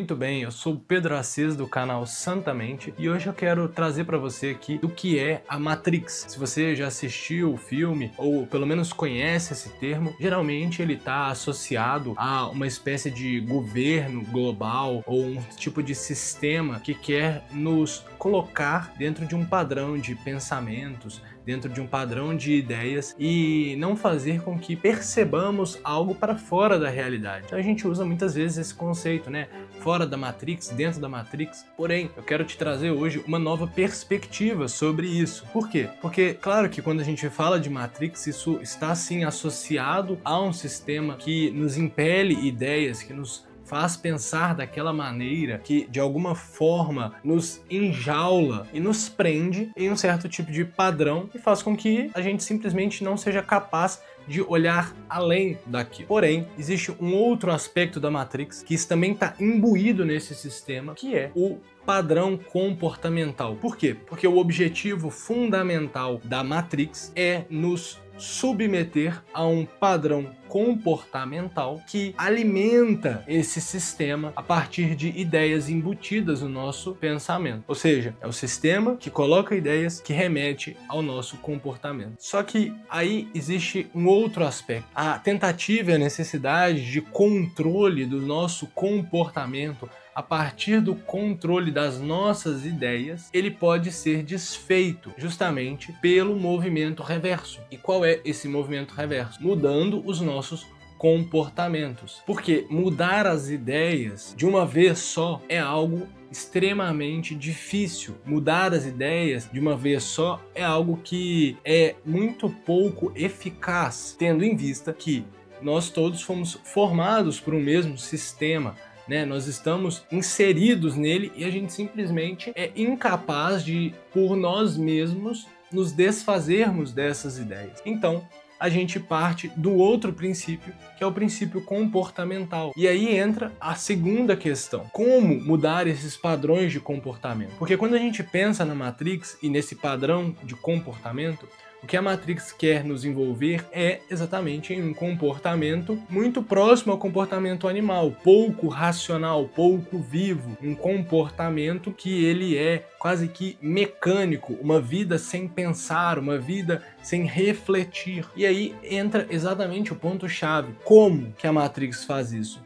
Muito bem, eu sou o Pedro Assis do canal Santamente e hoje eu quero trazer para você aqui o que é a Matrix. Se você já assistiu o filme ou pelo menos conhece esse termo, geralmente ele está associado a uma espécie de governo global ou um tipo de sistema que quer nos colocar dentro de um padrão de pensamentos, dentro de um padrão de ideias e não fazer com que percebamos algo para fora da realidade. Então a gente usa muitas vezes esse conceito, né? Fora da Matrix, dentro da Matrix. Porém, eu quero te trazer hoje uma nova perspectiva sobre isso. Por quê? Porque, claro que quando a gente fala de Matrix, isso está sim associado a um sistema que nos impele ideias, que nos faz pensar daquela maneira, que de alguma forma nos enjaula e nos prende em um certo tipo de padrão e faz com que a gente simplesmente não seja capaz de olhar além daquilo. Porém, existe um outro aspecto da Matrix que também está imbuído nesse sistema, que é o padrão comportamental. Por quê? Porque o objetivo fundamental da Matrix é nos submeter a um padrão comportamental que alimenta esse sistema a partir de ideias embutidas no nosso pensamento. Ou seja, é o sistema que coloca ideias que remete ao nosso comportamento. Só que aí existe um outro aspecto. A tentativa e a necessidade de controle do nosso comportamento a partir do controle das nossas ideias, ele pode ser desfeito justamente pelo movimento reverso. E qual é esse movimento reverso? Mudando os nossos comportamentos. Porque mudar as ideias de uma vez só é algo extremamente difícil. Mudar as ideias de uma vez só é algo que é muito pouco eficaz, tendo em vista que nós todos fomos formados por um mesmo sistema, né? Nós estamos inseridos nele e a gente simplesmente é incapaz de, por nós mesmos, nos desfazermos dessas ideias. Então, a gente parte do outro princípio, que é o princípio comportamental. E aí entra a segunda questão. Como mudar esses padrões de comportamento? Porque quando a gente pensa na Matrix e nesse padrão de comportamento, o que a Matrix quer nos envolver é exatamente em um comportamento muito próximo ao comportamento animal, pouco racional, pouco vivo, um comportamento que ele é quase que mecânico, uma vida sem pensar, uma vida sem refletir. E aí entra exatamente o ponto-chave. Como que a Matrix faz isso?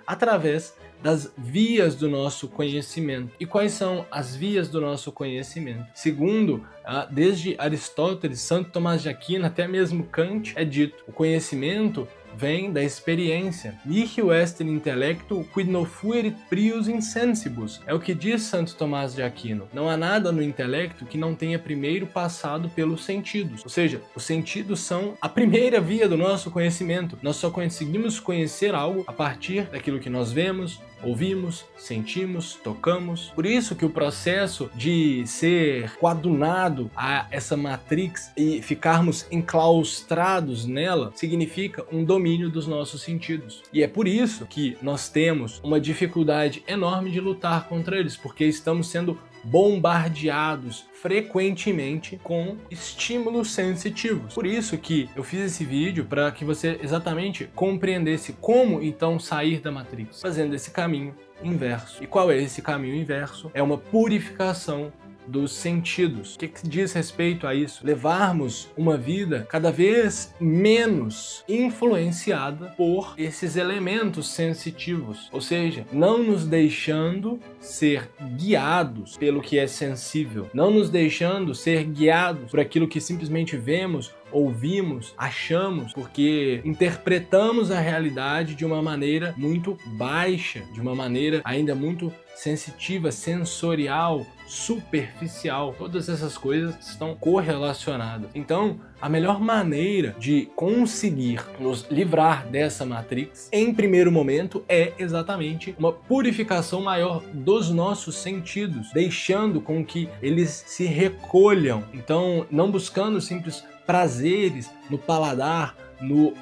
Através das vias do nosso conhecimento. E quais são as vias do nosso conhecimento? Segundo, desde Aristóteles, Santo Tomás de Aquino, até mesmo Kant, é dito: o conhecimento vem da experiência. Nihil est in intellectu quid non fuerit prius insensibus. É o que diz Santo Tomás de Aquino. Não há nada no intelecto que não tenha primeiro passado pelos sentidos. Ou seja, os sentidos são a primeira via do nosso conhecimento. Nós só conseguimos conhecer algo a partir daquilo que nós vemos, ouvimos, sentimos, tocamos. Por isso que o processo de ser coadunado a essa Matrix e ficarmos enclaustrados nela significa um domínio dos nossos sentidos. E é por isso que nós temos uma dificuldade enorme de lutar contra eles, porque estamos sendo bombardeados frequentemente com estímulos sensitivos. Por isso que eu fiz esse vídeo, para que você exatamente compreendesse como então sair da Matrix, fazendo esse caminho inverso. E qual é esse caminho inverso? É uma purificação dos sentidos. O que diz respeito a isso? Levarmos uma vida cada vez menos influenciada por esses elementos sensitivos, ou seja, não nos deixando ser guiados pelo que é sensível, não nos deixando ser guiados por aquilo que simplesmente vemos, ouvimos, achamos, porque interpretamos a realidade de uma maneira muito baixa, de uma maneira ainda muito sensitiva, sensorial, superficial. Todas essas coisas estão correlacionadas. Então, a melhor maneira de conseguir nos livrar dessa Matrix, em primeiro momento, é exatamente uma purificação maior dos nossos sentidos, deixando com que eles se recolham. Então, não buscando simples prazeres no paladar,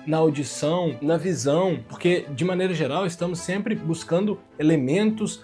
na audição, na visão, porque de maneira geral estamos sempre buscando elementos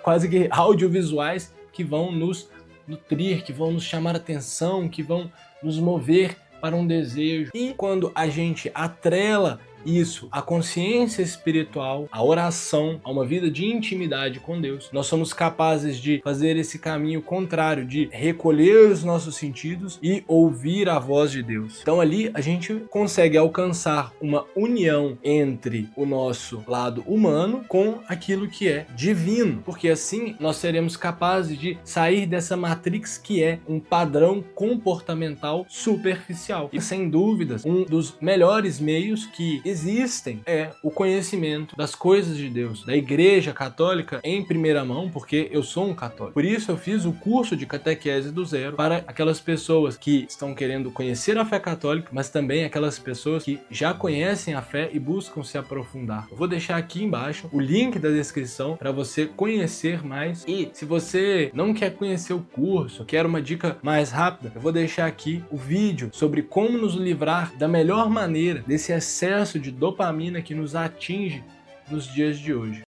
quase que audiovisuais que vão nos nutrir, que vão nos chamar a atenção, que vão nos mover para um desejo. E quando a gente atrela isso, a consciência espiritual, a oração, a uma vida de intimidade com Deus, nós somos capazes de fazer esse caminho contrário, de recolher os nossos sentidos e ouvir a voz de Deus. Então ali a gente consegue alcançar uma união entre o nosso lado humano com aquilo que é divino, porque assim nós seremos capazes de sair dessa matrix que é um padrão comportamental superficial. E sem dúvidas, um dos melhores meios que existem é o conhecimento das coisas de Deus, da Igreja Católica em primeira mão, porque eu sou um católico. Por isso eu fiz o curso de catequese do zero para aquelas pessoas que estão querendo conhecer a fé católica, mas também aquelas pessoas que já conhecem a fé e buscam se aprofundar. Eu vou deixar aqui embaixo o link da descrição para você conhecer mais. E se você não quer conhecer o curso, quer uma dica mais rápida, eu vou deixar aqui o vídeo sobre como nos livrar da melhor maneira desse excesso de dopamina que nos atinge nos dias de hoje.